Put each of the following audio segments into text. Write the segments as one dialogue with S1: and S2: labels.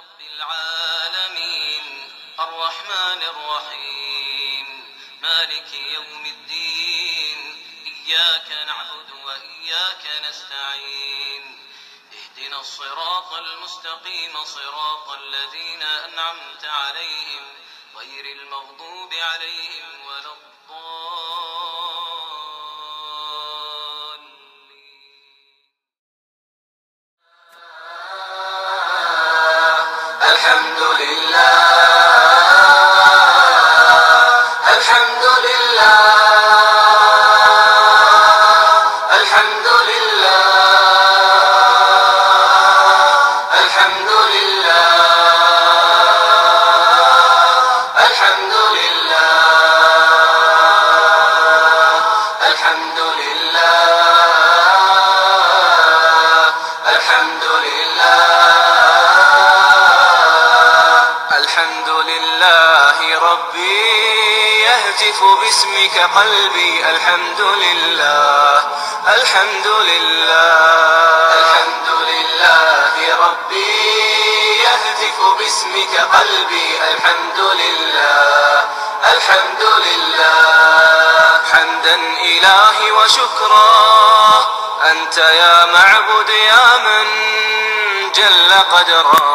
S1: رب العالمين الرحمن الرحيم مالك يوم الدين إياك نعبد وإياك نستعين اهدنا الصراط المستقيم صراط الذين أنعمت عليهم غير المغضوب عليهم ولا الضالين. الحمد لله الحمد لله الحمد لله الحمد لله الحمد لله الحمد لله الحمد لله الحمد لله ربي يهتف باسمك قلبي الحمد لله الحمد لله الحمد لله ربي يهتف باسمك قلبي الحمد لله الحمد لله حمدا إلهي وشكرا أنت يا معبد يا من جل قدرا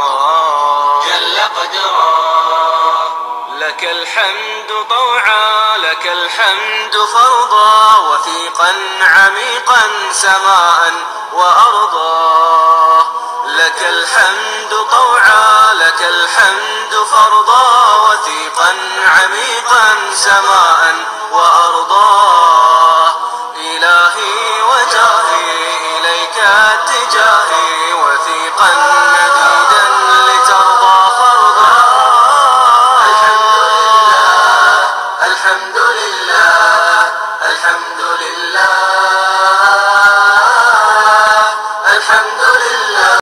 S1: لك الحمد طوعا لك الحمد فرضا وثيقا عميقا سماء وأرضا لك الحمد طوعا لك الحمد فرضا وثيقا عميقا سماء وأرضا إلهي وجاهي إليك اتجاهي وثيقا مديدا لترضى فرضا الحمد لله الحمد لله